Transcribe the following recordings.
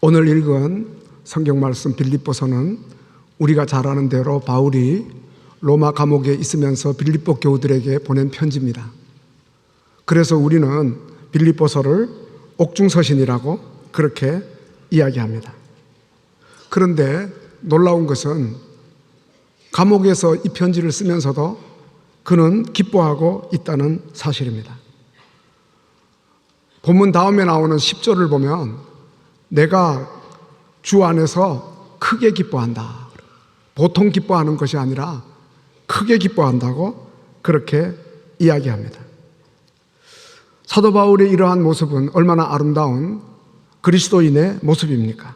오늘 읽은 성경 말씀 빌립보서는 우리가 잘 아는 대로 바울이 로마 감옥에 있으면서 빌립보 교우들에게 보낸 편지입니다. 그래서 우리는 빌립보서를 옥중서신이라고 그렇게 이야기합니다. 그런데 놀라운 것은 감옥에서 이 편지를 쓰면서도 그는 기뻐하고 있다는 사실입니다. 본문 다음에 나오는 10절을 보면 내가 주 안에서 크게 기뻐한다. 보통 기뻐하는 것이 아니라 크게 기뻐한다고 그렇게 이야기합니다. 사도 바울의 이러한 모습은 얼마나 아름다운 그리스도인의 모습입니까?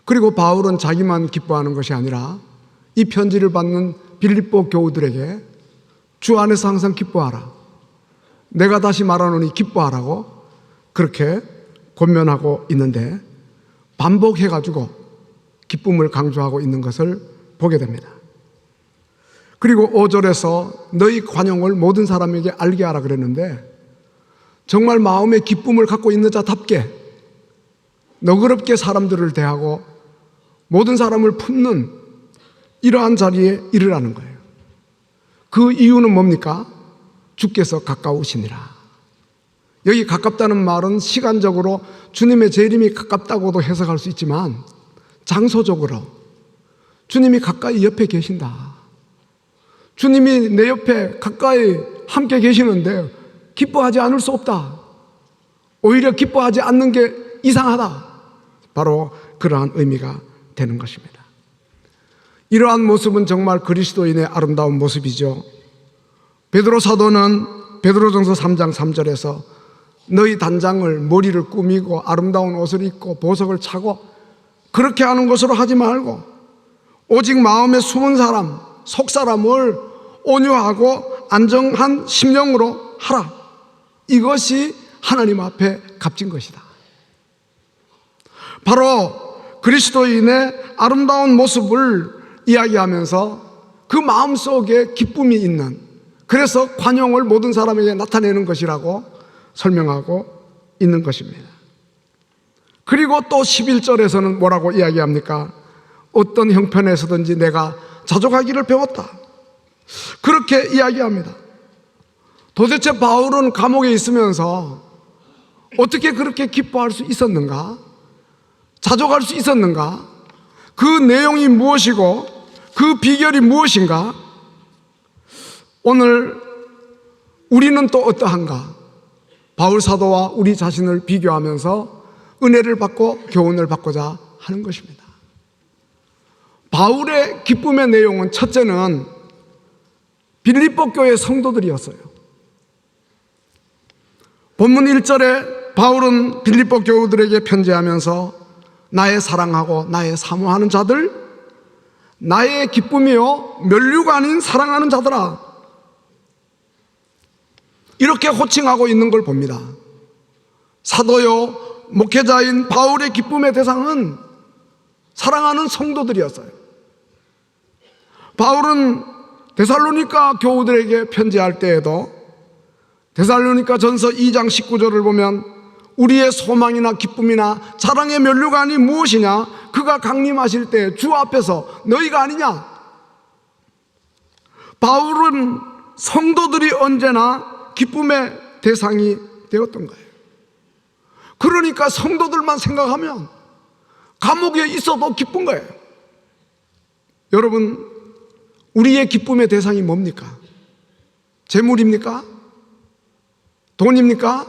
그리고 바울은 자기만 기뻐하는 것이 아니라 이 편지를 받는 빌립보 교우들에게 주 안에서 항상 기뻐하라. 내가 다시 말하노니 기뻐하라고 그렇게 권면하고 있는데 반복해가지고 기쁨을 강조하고 있는 것을 보게 됩니다. 그리고 5절에서 너희 관용을 모든 사람에게 알게 하라 그랬는데 정말 마음에 기쁨을 갖고 있는 자답게 너그럽게 사람들을 대하고 모든 사람을 품는 이러한 자리에 이르라는 거예요. 그 이유는 뭡니까? 주께서 가까우시니라. 여기 가깝다는 말은 시간적으로 주님의 재림이 가깝다고도 해석할 수 있지만 장소적으로 주님이 가까이 옆에 계신다. 주님이 내 옆에 가까이 함께 계시는데 기뻐하지 않을 수 없다. 오히려 기뻐하지 않는 게 이상하다. 바로 그러한 의미가 되는 것입니다. 이러한 모습은 정말 그리스도인의 아름다운 모습이죠. 베드로 사도는 베드로전서 3장 3절에서 너희 단장을 머리를 꾸미고 아름다운 옷을 입고 보석을 차고 그렇게 하는 것으로 하지 말고 오직 마음에 숨은 사람, 속 사람을 온유하고 안정한 심령으로 하라. 이것이 하나님 앞에 값진 것이다. 바로 그리스도인의 아름다운 모습을 이야기하면서 그 마음속에 기쁨이 있는, 그래서 관용을 모든 사람에게 나타내는 것이라고 설명하고 있는 것입니다. 그리고 또 11절에서는 뭐라고 이야기합니까? 어떤 형편에서든지 내가 자족하기를 배웠다. 그렇게 이야기합니다. 도대체 바울은 감옥에 있으면서 어떻게 그렇게 기뻐할 수 있었는가? 자족할 수 있었는가? 그 내용이 무엇이고 그 비결이 무엇인가? 오늘 우리는 또 어떠한가? 바울 사도와 우리 자신을 비교하면서 은혜를 받고 교훈을 받고자 하는 것입니다. 바울의 기쁨의 내용은 첫째는 빌립보 교회 성도들이었어요. 본문 1절에 바울은 빌립보 교우들에게 편지하면서 나의 사랑하고 나의 사모하는 자들, 나의 기쁨이요 면류가 아닌 사랑하는 자들아, 이렇게 호칭하고 있는 걸 봅니다. 사도요 목회자인 바울의 기쁨의 대상은 사랑하는 성도들이었어요. 바울은 데살로니가 교우들에게 편지할 때에도 데살로니가 전서 2장 19절을 보면 우리의 소망이나 기쁨이나 자랑의 면류가 아닌 무엇이냐? 그가 강림하실 때 주 앞에서 너희가 아니냐? 바울은 성도들이 언제나 기쁨의 대상이 되었던 거예요. 그러니까 성도들만 생각하면 감옥에 있어도 기쁜 거예요. 여러분, 우리의 기쁨의 대상이 뭡니까? 재물입니까? 돈입니까?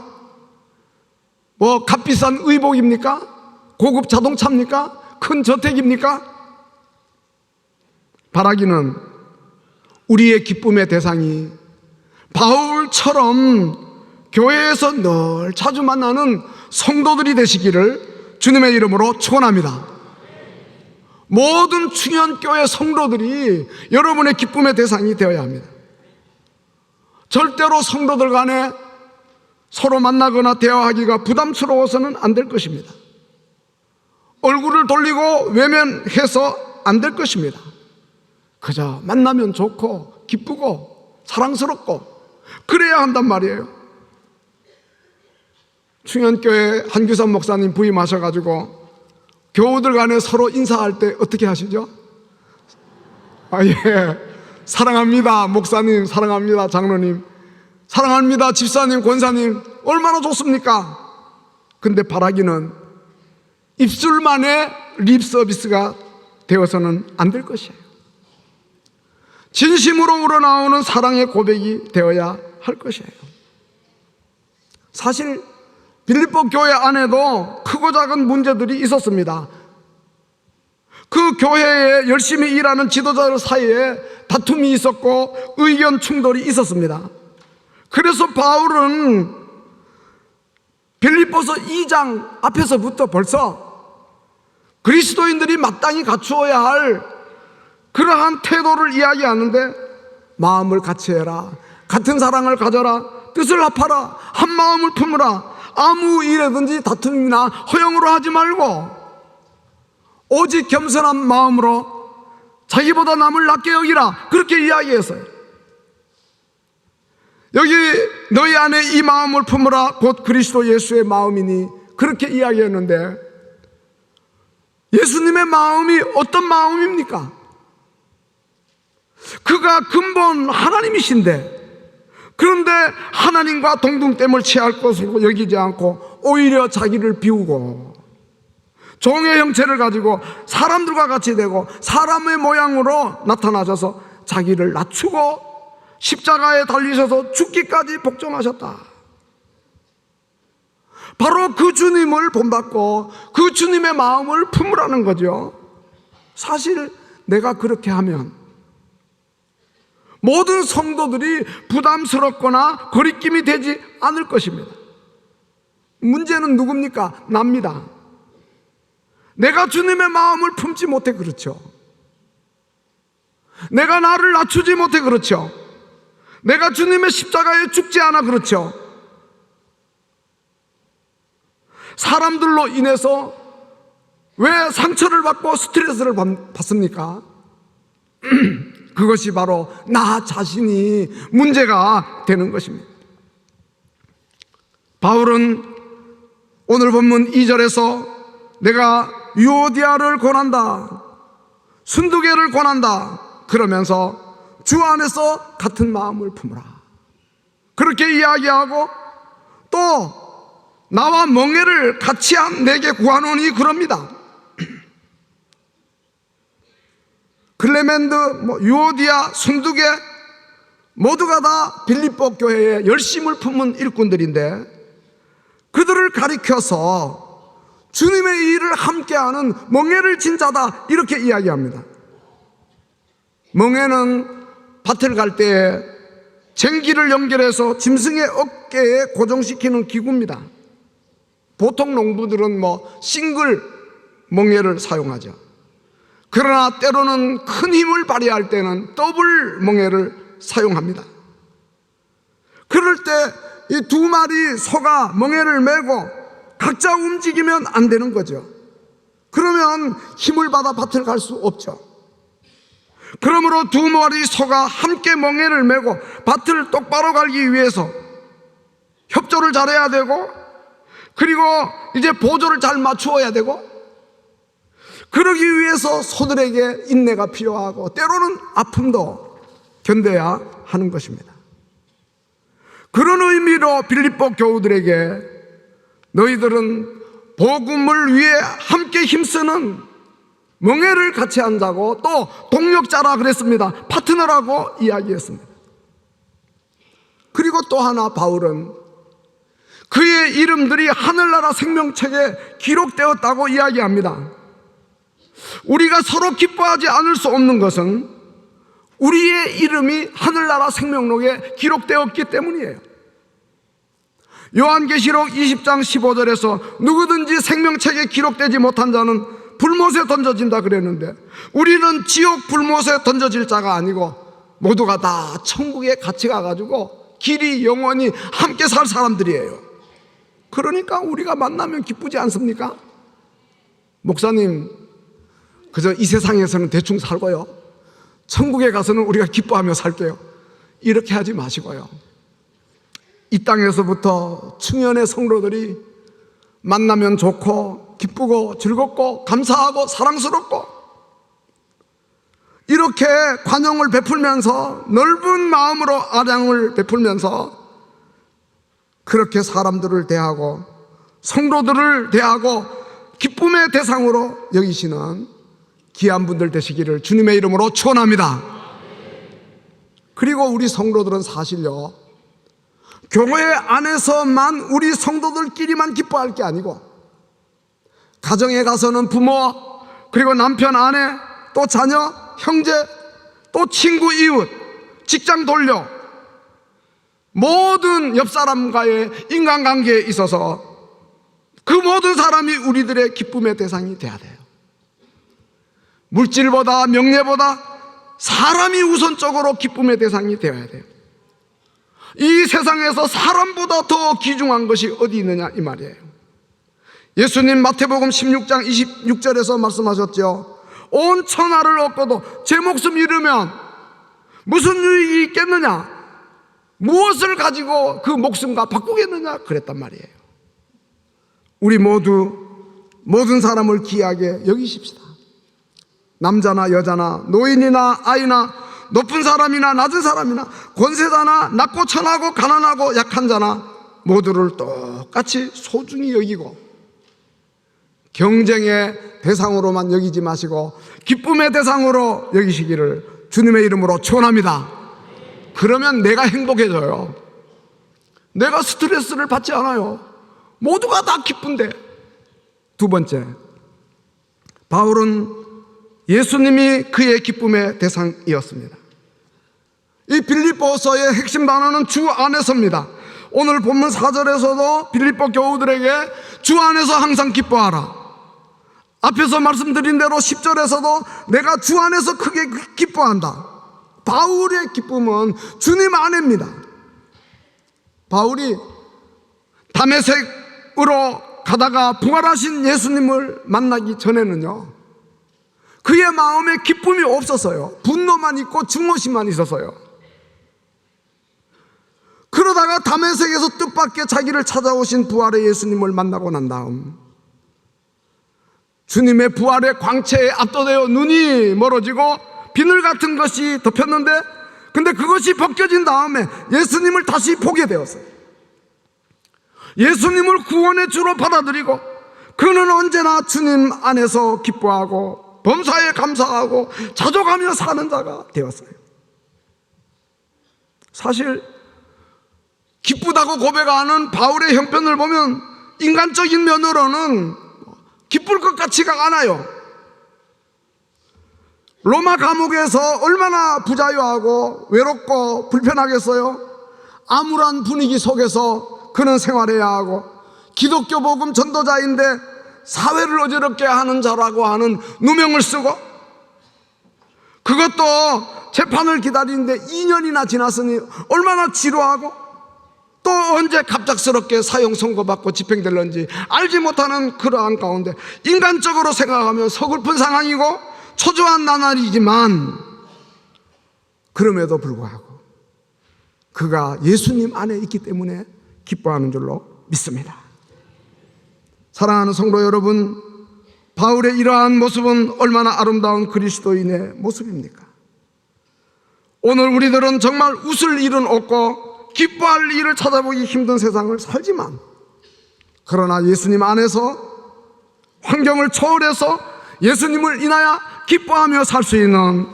뭐 값비싼 의복입니까? 고급 자동차입니까? 큰 저택입니까? 바라기는 우리의 기쁨의 대상이 바울처럼 교회에서 늘 자주 만나는 성도들이 되시기를 주님의 이름으로 축원합니다. 모든 충현교회 성도들이 여러분의 기쁨의 대상이 되어야 합니다. 절대로 성도들 간에 서로 만나거나 대화하기가 부담스러워서는 안 될 것입니다. 얼굴을 돌리고 외면해서 안 될 것입니다. 그저 만나면 좋고 기쁘고 사랑스럽고 그래야 한단 말이에요. 충현교회 한규선 목사님 부임하셔가지고 교우들 간에 서로 인사할 때 어떻게 하시죠? 예. 사랑합니다. 목사님, 사랑합니다. 장로님, 사랑합니다. 집사님, 권사님. 얼마나 좋습니까? 근데 바라기는 입술만의 립 서비스가 되어서는 안 될 것이에요. 진심으로 우러나오는 사랑의 고백이 되어야 할 것이에요. 사실 빌립보 교회 안에도 크고 작은 문제들이 있었습니다. 그 교회에 열심히 일하는 지도자들 사이에 다툼이 있었고 의견 충돌이 있었습니다. 그래서 바울은 빌립보서 2장 앞에서부터 벌써 그리스도인들이 마땅히 갖추어야 할 그러한 태도를 이야기하는데, 마음을 같이 해라, 같은 사랑을 가져라, 뜻을 합하라, 한 마음을 품으라, 아무 일에든지 다툼이나 허영으로 하지 말고 오직 겸손한 마음으로 자기보다 남을 낮게 여기라, 그렇게 이야기했어요. 여기 너희 안에 이 마음을 품으라 곧 그리스도 예수의 마음이니, 그렇게 이야기했는데 예수님의 마음이 어떤 마음입니까? 그가 근본 하나님이신데, 그런데 하나님과 동등됨을 취할 것으로 여기지 않고 오히려 자기를 비우고 종의 형체를 가지고 사람들과 같이 되고 사람의 모양으로 나타나셔서 자기를 낮추고 십자가에 달리셔서 죽기까지 복종하셨다. 바로 그 주님을 본받고 그 주님의 마음을 품으라는 거죠. 사실 내가 그렇게 하면 모든 성도들이 부담스럽거나 거리낌이 되지 않을 것입니다. 문제는 누굽니까? 납니다. 내가 주님의 마음을 품지 못해 그렇죠. 내가 나를 낮추지 못해 그렇죠. 내가 주님의 십자가에 죽지 않아 그렇죠. 사람들로 인해서 왜 상처를 받고 스트레스를 받습니까? 그것이 바로 나 자신이 문제가 되는 것입니다. 바울은 오늘 본문 2절에서 내가 유오디아를 권한다, 순두개를 권한다 그러면서 주 안에서 같은 마음을 품으라, 그렇게 이야기하고 또 나와 멍에를 같이 한 내게 구하노니 그럽니다. 클레멘드, 유오디아, 순두개 모두가 다 빌립보 교회에 열심을 품은 일꾼들인데, 그들을 가리켜서 주님의 일을 함께하는 멍에를 진 자다, 이렇게 이야기합니다. 멍에는 밭을 갈 때 쟁기를 연결해서 짐승의 어깨에 고정시키는 기구입니다. 보통 농부들은 싱글 멍에를 사용하죠. 그러나 때로는 큰 힘을 발휘할 때는 더블 멍에를 사용합니다. 그럴 때 이 두 마리 소가 멍에를 메고 각자 움직이면 안 되는 거죠. 그러면 힘을 받아 밭을 갈 수 없죠. 그러므로 두 마리 소가 함께 멍에를 메고 밭을 똑바로 갈기 위해서 협조를 잘해야 되고, 그리고 이제 보조를 잘 맞추어야 되고, 그러기 위해서 소들에게 인내가 필요하고 때로는 아픔도 견뎌야 하는 것입니다. 그런 의미로 빌립보 교우들에게 너희들은 복음을 위해 함께 힘쓰는 멍에를 같이 한다고, 또 동력자라 그랬습니다. 파트너라고 이야기했습니다. 그리고 또 하나, 바울은 그의 이름들이 하늘나라 생명책에 기록되었다고 이야기합니다. 우리가 서로 기뻐하지 않을 수 없는 것은 우리의 이름이 하늘나라 생명록에 기록되었기 때문이에요. 요한계시록 20장 15절에서 누구든지 생명책에 기록되지 못한 자는 불못에 던져진다 그랬는데, 우리는 지옥 불못에 던져질 자가 아니고 모두가 다 천국에 같이 가가지고 길이 영원히 함께 살 사람들이에요. 그러니까 우리가 만나면 기쁘지 않습니까? 목사님, 그저 이 세상에서는 대충 살고요, 천국에 가서는 우리가 기뻐하며 살게요, 이렇게 하지 마시고요, 이 땅에서부터 충현의 성도들이 만나면 좋고 기쁘고 즐겁고 감사하고 사랑스럽고 이렇게 관용을 베풀면서 넓은 마음으로 아량을 베풀면서 그렇게 사람들을 대하고 성도들을 대하고 기쁨의 대상으로 여기시는 귀한 분들 되시기를 주님의 이름으로 축원합니다. 그리고 우리 성도들은 사실요, 교회 안에서만 우리 성도들끼리만 기뻐할 게 아니고 가정에 가서는 부모, 그리고 남편, 아내, 또 자녀, 형제, 또 친구, 이웃, 직장 동료, 모든 옆 사람과의 인간관계에 있어서 그 모든 사람이 우리들의 기쁨의 대상이 돼야 돼요. 물질보다 명예보다 사람이 우선적으로 기쁨의 대상이 되어야 돼요. 이 세상에서 사람보다 더 귀중한 것이 어디 있느냐 이 말이에요. 예수님 마태복음 16장 26절에서 말씀하셨죠. 온 천하를 얻고도 제 목숨 잃으면 무슨 유익이 있겠느냐, 무엇을 가지고 그 목숨과 바꾸겠느냐 그랬단 말이에요. 우리 모든 사람을 귀하게 여기십시다. 남자나 여자나 노인이나 아이나 높은 사람이나 낮은 사람이나 권세자나 낮고 천하고 가난하고 약한 자나 모두를 똑같이 소중히 여기고 경쟁의 대상으로만 여기지 마시고 기쁨의 대상으로 여기시기를 주님의 이름으로 축원합니다. 그러면 내가 행복해져요. 내가 스트레스를 받지 않아요. 모두가 다 기쁜데. 두 번째, 바울은 예수님이 그의 기쁨의 대상이었습니다. 이 빌립보서의 핵심 단어는 주 안에서입니다. 오늘 본문 4절에서도 빌립보 교우들에게 주 안에서 항상 기뻐하라. 앞에서 말씀드린 대로 10절에서도 내가 주 안에서 크게 기뻐한다. 바울의 기쁨은 주님 안에입니다. 바울이 다메섹으로 가다가 부활하신 예수님을 만나기 전에는요, 그의 마음에 기쁨이 없었어요. 분노만 있고 증오심만 있었어요. 그러다가 다메섹에서 뜻밖의 자기를 찾아오신 부활의 예수님을 만나고 난 다음 주님의 부활의 광채에 압도되어 눈이 멀어지고 비늘 같은 것이 덮였는데, 근데 그것이 벗겨진 다음에 예수님을 다시 보게 되었어요. 예수님을 구원의 주로 받아들이고 그는 언제나 주님 안에서 기뻐하고 범사에 감사하고 자족하며 사는 자가 되었어요. 사실 기쁘다고 고백하는 바울의 형편을 보면 인간적인 면으로는 기쁠 것 같지가 않아요. 로마 감옥에서 얼마나 부자유하고 외롭고 불편하겠어요. 암울한 분위기 속에서 그는 생활해야 하고, 기독교 복음 전도자인데 사회를 어지럽게 하는 자라고 하는 누명을 쓰고, 그것도 재판을 기다리는데 2년이나 지났으니 얼마나 지루하고, 또 언제 갑작스럽게 사형 선고받고 집행될런지 알지 못하는 그러한 가운데 인간적으로 생각하면 서글픈 상황이고 초조한 나날이지만, 그럼에도 불구하고 그가 예수님 안에 있기 때문에 기뻐하는 줄로 믿습니다. 사랑하는 성도 여러분, 바울의 이러한 모습은 얼마나 아름다운 그리스도인의 모습입니까? 오늘 우리들은 정말 웃을 일은 없고 기뻐할 일을 찾아보기 힘든 세상을 살지만, 그러나 예수님 안에서 환경을 초월해서 예수님을 인하여 기뻐하며 살 수 있는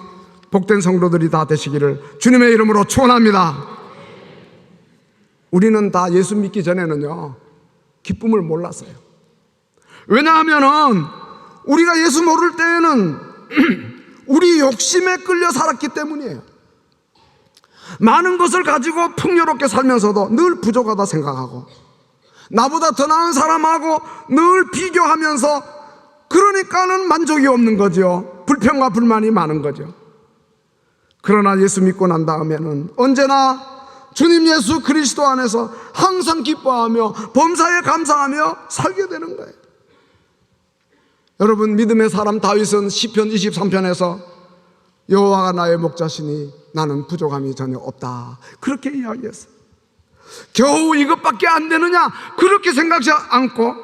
복된 성도들이 다 되시기를 주님의 이름으로 축원합니다. 우리는 다 예수 믿기 전에는요, 기쁨을 몰랐어요. 왜냐하면 우리가 예수 모를 때에는 우리 욕심에 끌려 살았기 때문이에요. 많은 것을 가지고 풍요롭게 살면서도 늘 부족하다 생각하고, 나보다 더 나은 사람하고 늘 비교하면서, 그러니까는 만족이 없는 거죠. 불평과 불만이 많은 거죠. 그러나 예수 믿고 난 다음에는 언제나 주님 예수 그리스도 안에서 항상 기뻐하며 범사에 감사하며 살게 되는 거예요. 여러분, 믿음의 사람 다윗은 시편 23편에서 여호와가 나의 목자시니 나는 부족함이 전혀 없다, 그렇게 이야기했어요. 겨우 이것밖에 안 되느냐 그렇게 생각하지 않고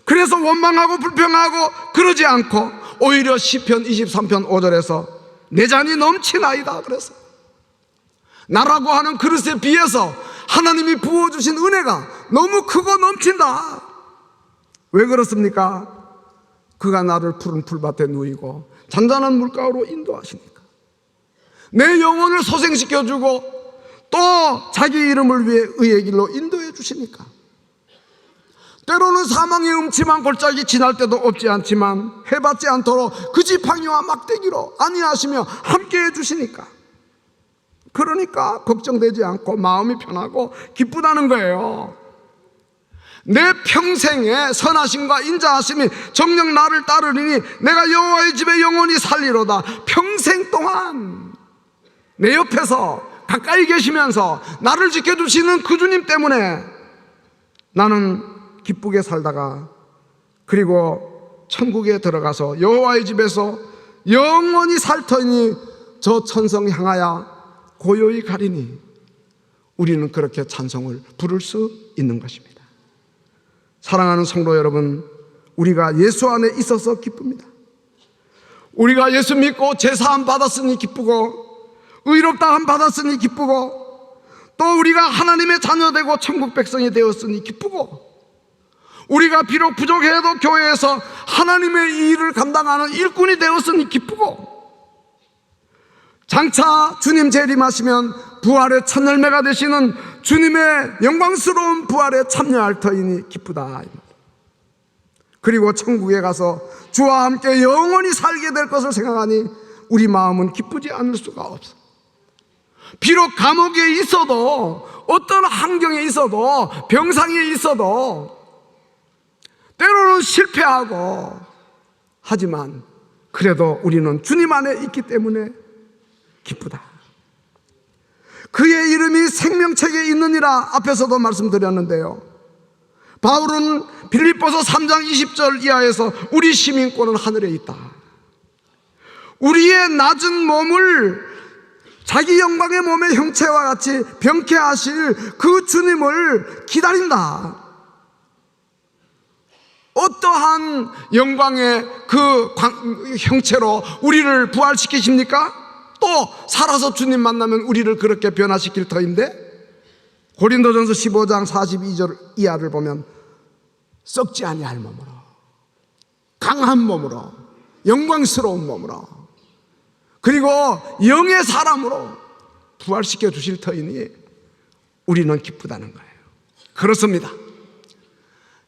그래서 원망하고 불평하고 그러지 않고 오히려 시편 23편 5절에서 내 잔이 넘치나이다 그래서 나라고 하는 그릇에 비해서 하나님이 부어주신 은혜가 너무 크고 넘친다. 왜 그렇습니까? 그가 나를 푸른 풀밭에 누이고 잔잔한 물가로 인도하시니까, 내 영혼을 소생시켜주고 또 자기 이름을 위해 의의 길로 인도해 주시니까, 때로는 사망의 음침한 골짜기 지날 때도 없지 않지만 해받지 않도록 그 지팡이와 막대기로 안위하시며 함께해 주시니까, 그러니까 걱정되지 않고 마음이 편하고 기쁘다는 거예요. 내 평생에 선하심과 인자하심이 정녕 나를 따르리니 내가 여호와의 집에 영원히 살리로다. 평생 동안 내 옆에서 가까이 계시면서 나를 지켜주시는 그 주님 때문에 나는 기쁘게 살다가 그리고 천국에 들어가서 여호와의 집에서 영원히 살 터이니 저 천성 향하여 고요히 가리니, 우리는 그렇게 찬송을 부를 수 있는 것입니다. 사랑하는 성도 여러분, 우리가 예수 안에 있어서 기쁩니다. 우리가 예수 믿고 제사함 받았으니 기쁘고 의롭다함 받았으니 기쁘고 또 우리가 하나님의 자녀되고 천국 백성이 되었으니 기쁘고, 우리가 비록 부족해도 교회에서 하나님의 일을 감당하는 일꾼이 되었으니 기쁘고, 장차 주님 재림하시면 부활의 첫 열매가 되시는 주님의 영광스러운 부활에 참여할 터이니 기쁘다. 그리고 천국에 가서 주와 함께 영원히 살게 될 것을 생각하니 우리 마음은 기쁘지 않을 수가 없어. 비록 감옥에 있어도, 어떤 환경에 있어도, 병상에 있어도, 때로는 실패하고 하지만 그래도 우리는 주님 안에 있기 때문에 기쁘다. 그의 이름이 생명책에 있느니라 앞에서도 말씀드렸는데요, 바울은 빌립보서 3장 20절 이하에서 우리 시민권은 하늘에 있다. 우리의 낮은 몸을 자기 영광의 몸의 형체와 같이 병케 하실 그 주님을 기다린다. 어떠한 영광의 그 형체로 우리를 부활시키십니까? 또 살아서 주님 만나면 우리를 그렇게 변화시킬 터인데, 고린도전서 15장 42절 이하를 보면 썩지 아니할 몸으로, 강한 몸으로, 영광스러운 몸으로, 그리고 영의 사람으로 부활시켜 주실 터이니 우리는 기쁘다는 거예요. 그렇습니다.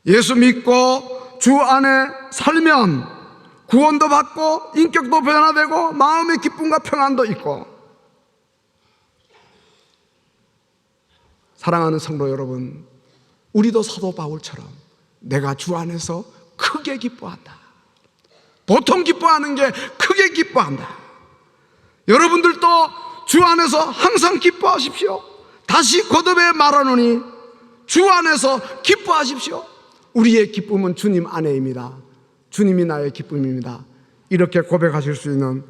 예수 믿고 주 안에 살면 구원도 받고 인격도 변화되고 마음의 기쁨과 평안도 있고, 사랑하는 성도 여러분, 우리도 사도 바울처럼 내가 주 안에서 크게 기뻐한다. 보통 기뻐하는 게 크게 기뻐한다. 여러분들도 주 안에서 항상 기뻐하십시오. 다시 거듭에 말하노니 주 안에서 기뻐하십시오. 우리의 기쁨은 주님 안에입니다. 주님이 나의 기쁨입니다. 이렇게 고백하실 수 있는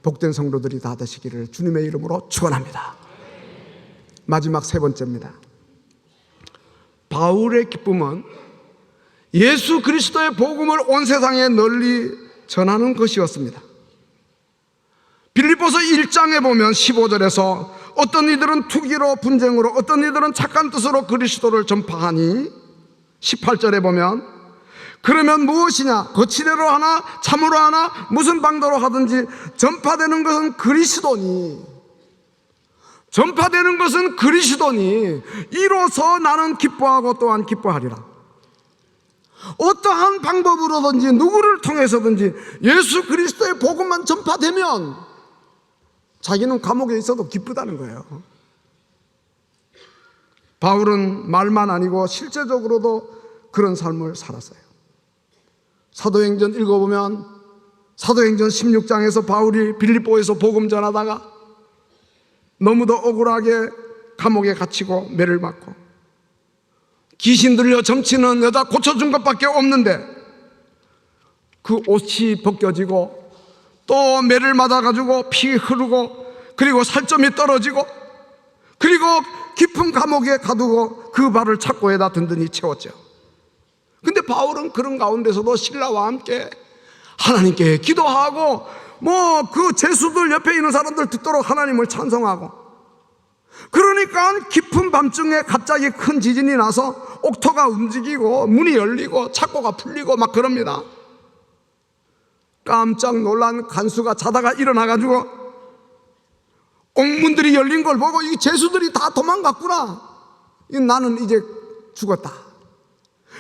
복된 성도들이 다 되시기를 주님의 이름으로 축원합니다. 마지막 세 번째입니다. 바울의 기쁨은 예수 그리스도의 복음을 온 세상에 널리 전하는 것이었습니다. 빌립보서 1장에 보면 15절에서 어떤 이들은 투기로 분쟁으로, 어떤 이들은 착한 뜻으로 그리스도를 전파하니, 18절에 보면 그러면 무엇이냐, 거칠애로 하나 참으로 하나 무슨 방도로 하든지 전파되는 것은 그리스도니, 전파되는 것은 그리스도니 이로써 나는 기뻐하고 또한 기뻐하리라. 어떠한 방법으로든지 누구를 통해서든지 예수 그리스도의 복음만 전파되면 자기는 감옥에 있어도 기쁘다는 거예요. 바울은 말만 아니고 실제적으로도 그런 삶을 살았어요. 사도행전 읽어보면 사도행전 16장에서 바울이 빌립보에서 복음 전하다가 너무도 억울하게 감옥에 갇히고 매를 맞고 귀신 들려 점치는 여자 고쳐준 것밖에 없는데 그 옷이 벗겨지고 또 매를 맞아가지고 피 흐르고 그리고 살점이 떨어지고 그리고 깊은 감옥에 가두고 그 발을 착고에다 든든히 채웠죠. 근데 바울은 그런 가운데서도 신라와 함께 하나님께 기도하고 그 죄수들 옆에 있는 사람들 듣도록 하나님을 찬송하고, 그러니까 깊은 밤중에 갑자기 큰 지진이 나서 옥토가 움직이고 문이 열리고 창고가 풀리고 막 그럽니다. 깜짝 놀란 간수가 자다가 일어나가지고 옥문들이 열린 걸 보고 이 죄수들이 다 도망갔구나, 나는 이제 죽었다.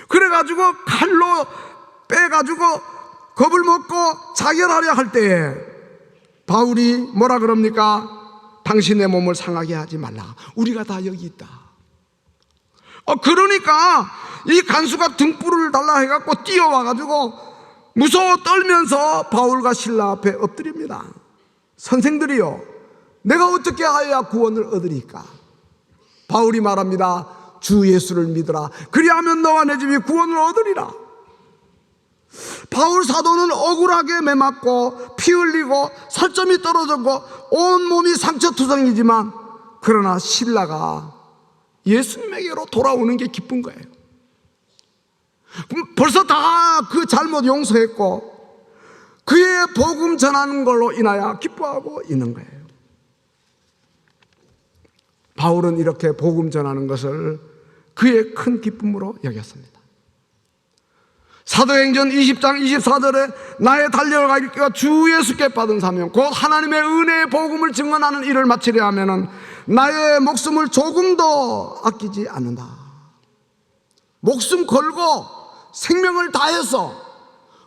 그래가지고 칼로 빼가지고 겁을 먹고 자결하려 할 때에 바울이 뭐라 그럽니까? 당신의 몸을 상하게 하지 말라, 우리가 다 여기 있다. 그러니까 이 간수가 등불을 달라 해갖고 뛰어와가지고 무서워 떨면서 바울과 신라 앞에 엎드립니다. 선생들이요, 내가 어떻게 하여야 구원을 얻으리까? 바울이 말합니다. 주 예수를 믿으라, 그리하면 너와 내 집이 구원을 얻으리라. 바울 사도는 억울하게 매맞고 피 흘리고 살점이 떨어졌고 온몸이 상처투성이지만, 그러나 신라가 예수님에게로 돌아오는 게 기쁜 거예요. 벌써 다 그 잘못 용서했고 그의 복음 전하는 걸로 인하여 기뻐하고 있는 거예요. 바울은 이렇게 복음 전하는 것을 그의 큰 기쁨으로 여겼습니다. 사도행전 20장 24절에 나의 달려갈 길과 주 예수께 받은 사명 곧 하나님의 은혜의 복음을 증언하는 일을 마치려 하면은 나의 목숨을 조금도 아끼지 않는다. 목숨 걸고 생명을 다해서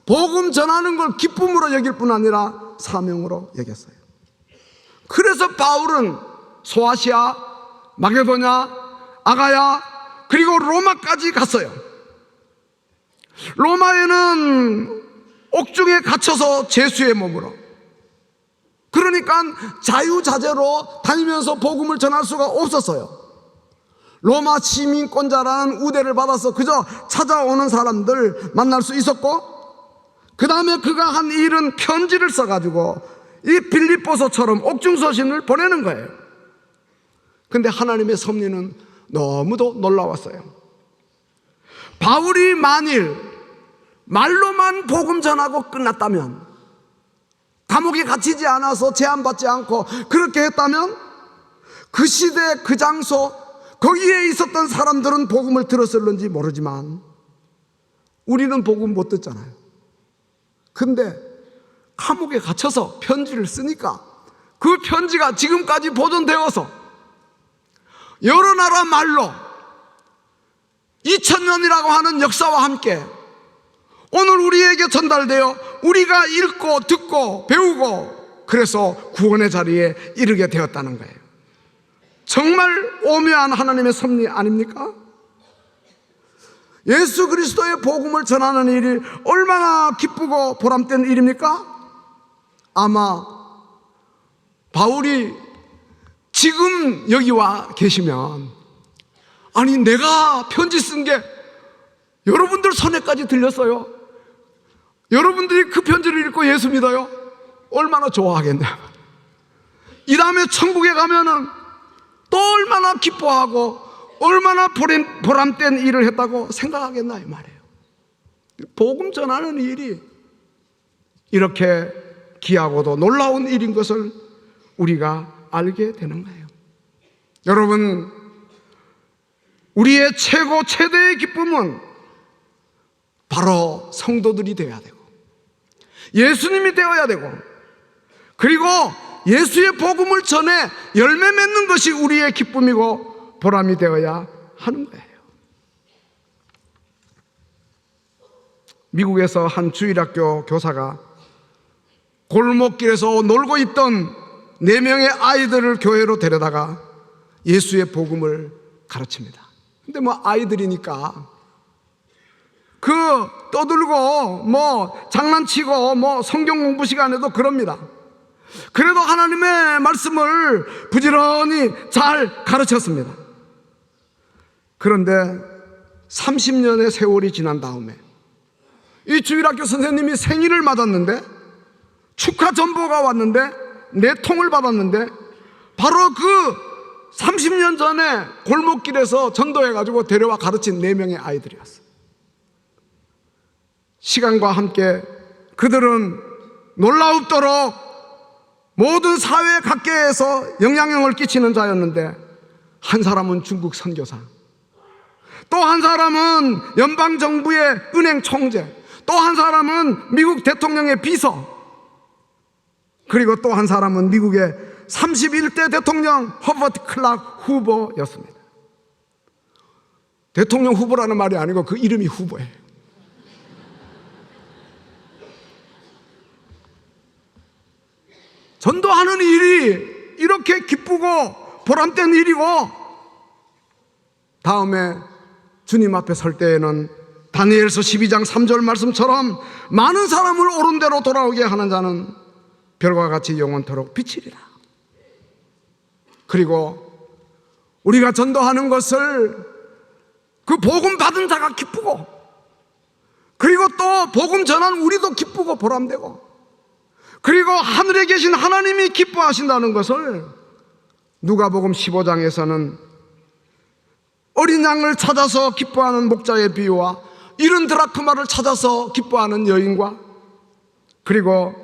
복음 전하는 걸 기쁨으로 여길 뿐 아니라 사명으로 여겼어요. 그래서 바울은 소아시아, 마게도냐, 아가야, 그리고 로마까지 갔어요. 로마에는 옥중에 갇혀서 죄수의 몸으로, 그러니까 자유자재로 다니면서 복음을 전할 수가 없었어요. 로마 시민권자라는 우대를 받아서 그저 찾아오는 사람들 만날 수 있었고, 그 다음에 그가 한 일은 편지를 써가지고 이 빌립보서처럼 옥중서신을 보내는 거예요. 근데 하나님의 섭리는 너무도 놀라웠어요. 바울이 만일 말로만 복음 전하고 끝났다면, 감옥에 갇히지 않아서 제한받지 않고 그렇게 했다면, 그 시대 그 장소 거기에 있었던 사람들은 복음을 들었을는지 모르지만 우리는 복음 못 듣잖아요. 근데 감옥에 갇혀서 편지를 쓰니까 그 편지가 지금까지 보존되어서 여러 나라 말로 2000년이라고 하는 역사와 함께 오늘 우리에게 전달되어 우리가 읽고 듣고 배우고 그래서 구원의 자리에 이르게 되었다는 거예요. 정말 오묘한 하나님의 섭리 아닙니까? 예수 그리스도의 복음을 전하는 일이 얼마나 기쁘고 보람된 일입니까? 아마 바울이 지금 여기 와 계시면, 아니 내가 편지 쓴 게 여러분들 손에까지 들렸어요, 여러분들이 그 편지를 읽고 예수 믿어요, 얼마나 좋아하겠냐. 이 다음에 천국에 가면은 또 얼마나 기뻐하고 얼마나 보람된 일을 했다고 생각하겠나 이 말이에요. 복음 전하는 일이 이렇게 귀하고도 놀라운 일인 것을 우리가 알게 되는 거예요. 여러분, 우리의 최고 최대의 기쁨은 바로 성도들이 되어야 되고 예수님이 되어야 되고, 그리고 예수의 복음을 전해 열매 맺는 것이 우리의 기쁨이고 보람이 되어야 하는 거예요. 미국에서 한 주일학교 교사가 골목길에서 놀고 있던 4명의 아이들을 교회로 데려다가 예수의 복음을 가르칩니다. 근데 아이들이니까 떠들고 장난치고 성경 공부 시간에도 그럽니다. 그래도 하나님의 말씀을 부지런히 잘 가르쳤습니다. 그런데 30년의 세월이 지난 다음에 이 주일학교 선생님이 생일을 맞았는데, 축하 전보가 왔는데, 4통을 받았는데, 바로 그 30년 전에 골목길에서 전도해가지고 데려와 가르친 4명의 아이들이었어요. 시간과 함께 그들은 놀라웁도록 모든 사회 각계에서 영향력을 끼치는 자였는데, 한 사람은 중국 선교사, 또 한 사람은 연방정부의 은행 총재, 또 한 사람은 미국 대통령의 비서, 그리고 또 한 사람은 미국의 31대 대통령 허버트 클락 후보였습니다. 대통령 후보라는 말이 아니고 그 이름이 후보예요. 전도하는 일이 이렇게 기쁘고 보람된 일이고, 다음에 주님 앞에 설 때에는 다니엘서 12장 3절 말씀처럼 많은 사람을 옳은 대로 돌아오게 하는 자는 별과 같이 영원토록 비치리라. 그리고 우리가 전도하는 것을 그 복음 받은 자가 기쁘고, 그리고 또 복음 전한 우리도 기쁘고 보람되고, 그리고 하늘에 계신 하나님이 기뻐하신다는 것을 누가복음 15장에서는 어린 양을 찾아서 기뻐하는 목자의 비유와 잃은 드라크마를 찾아서 기뻐하는 여인과, 그리고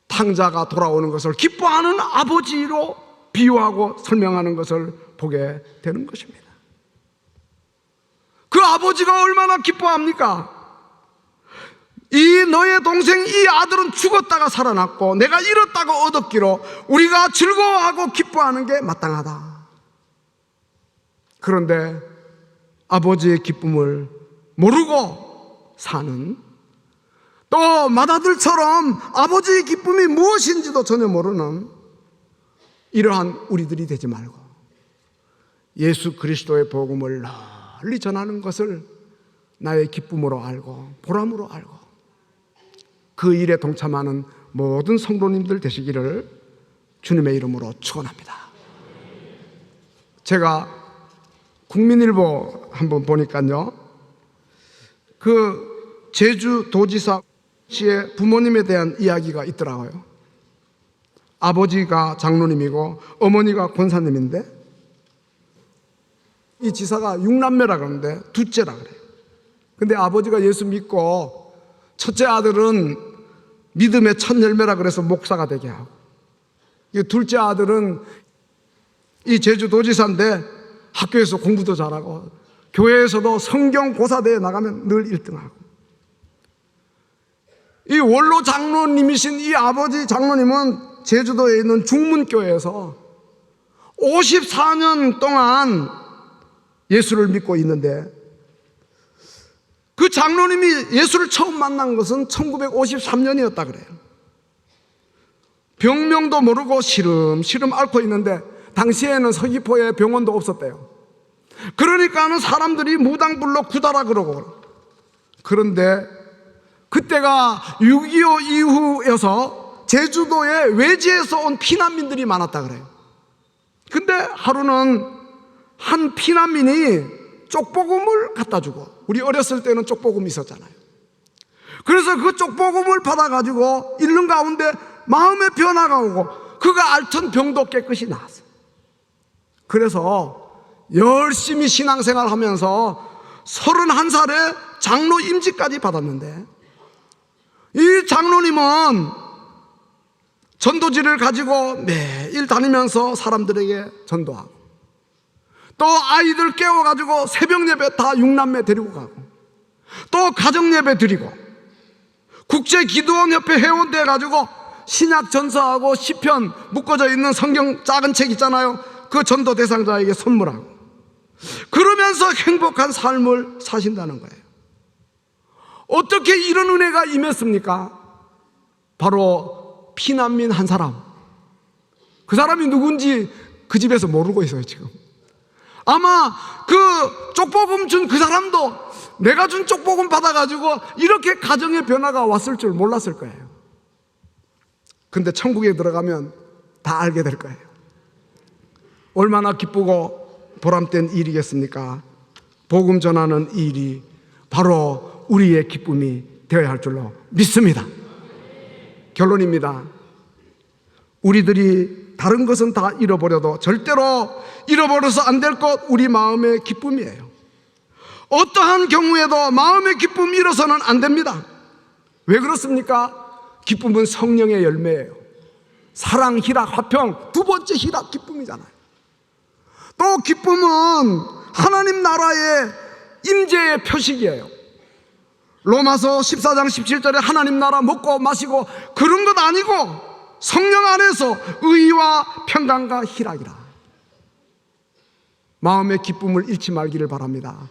탕자가 돌아오는 것을 기뻐하는 아버지로 비유하고 설명하는 것을 보게 되는 것입니다. 그 아버지가 얼마나 기뻐합니까? 이 너의 동생 이 아들은 죽었다가 살아났고 내가 잃었다고 얻었기로 우리가 즐거워하고 기뻐하는 게 마땅하다. 그런데 아버지의 기쁨을 모르고 사는, 또 맏아들처럼 아버지의 기쁨이 무엇인지도 전혀 모르는 이러한 우리들이 되지 말고, 예수 그리스도의 복음을 널리 전하는 것을 나의 기쁨으로 알고 보람으로 알고 그 일에 동참하는 모든 성도님들 되시기를 주님의 이름으로 축원합니다. 제가 국민일보 한번 보니까요, 그 제주도지사 씨의 부모님에 대한 이야기가 있더라고요. 아버지가 장로님이고 어머니가 권사님인데, 이 지사가 6남매라 그러는데 둘째라 그래요. 근데 아버지가 예수 믿고 첫째 아들은 믿음의 첫 열매라 그래서 목사가 되게 하고, 둘째 아들은 이 제주도지사인데 학교에서 공부도 잘하고 교회에서도 성경 고사대회 나가면 늘 1등하고, 이 원로 장로님이신 이 아버지 장로님은 제주도에 있는 중문교회에서 54년 동안 예수를 믿고 있는데, 그 장로님이 예수를 처음 만난 것은 1953년이었다 그래요. 병명도 모르고 시름시름 앓고 있는데 당시에는 서귀포에 병원도 없었대요. 그러니까는 사람들이 무당불로 구달아 그러고, 그런데 그때가 6.25 이후여서 제주도에 외지에서 온 피난민들이 많았다 그래요. 근데 하루는 한 피난민이 쪽복음을 갖다 주고, 우리 어렸을 때는 쪽복음이 있었잖아요. 그래서 그 쪽복음을 받아가지고 읽는 가운데 마음의 변화가 오고 그가 앓던 병도 깨끗이 나았어요. 그래서 열심히 신앙생활 하면서 31살에 장로 임직까지 받았는데, 이 장로님은 전도지를 가지고 매일 다니면서 사람들에게 전도하고, 또 아이들 깨워가지고 새벽 예배 다 6남매 데리고 가고, 또 가정 예배 드리고, 국제기도원협회 회원돼 가지고 신약 전서하고 시편 묶어져 있는 성경 작은 책 있잖아요. 그 전도 대상자에게 선물하고, 그러면서 행복한 삶을 사신다는 거예요. 어떻게 이런 은혜가 임했습니까? 바로 피난민 한 사람, 그 사람이 누군지 그 집에서 모르고 있어요 지금. 아마 그 쪽복음 준 그 사람도 내가 준 쪽복음 받아가지고 이렇게 가정의 변화가 왔을 줄 몰랐을 거예요. 근데 천국에 들어가면 다 알게 될 거예요. 얼마나 기쁘고 보람된 일이겠습니까? 복음 전하는 일이 바로 우리의 기쁨이 되어야 할 줄로 믿습니다. 결론입니다. 우리들이 다른 것은 다 잃어버려도 절대로 잃어버려서 안 될 것, 우리 마음의 기쁨이에요. 어떠한 경우에도 마음의 기쁨이 잃어서는 안 됩니다. 왜 그렇습니까? 기쁨은 성령의 열매예요. 사랑, 희락, 화평, 두 번째 희락, 기쁨이잖아요. 또 기쁨은 하나님 나라의 임재의 표식이에요. 로마서 14장 17절에 하나님 나라 먹고 마시고 그런 것 아니고 성령 안에서 의와 평강과 희락이라. 마음의 기쁨을 잃지 말기를 바랍니다.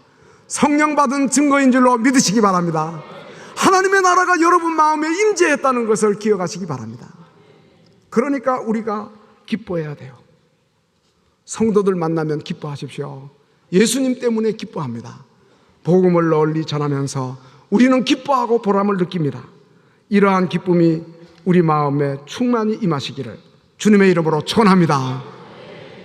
성령 받은 증거인 줄로 믿으시기 바랍니다. 하나님의 나라가 여러분 마음에 임재했다는 것을 기억하시기 바랍니다. 그러니까 우리가 기뻐해야 돼요. 성도들 만나면 기뻐하십시오. 예수님 때문에 기뻐합니다. 복음을 널리 전하면서 우리는 기뻐하고 보람을 느낍니다. 이러한 기쁨이 우리 마음에 충만히 임하시기를 주님의 이름으로 축원합니다.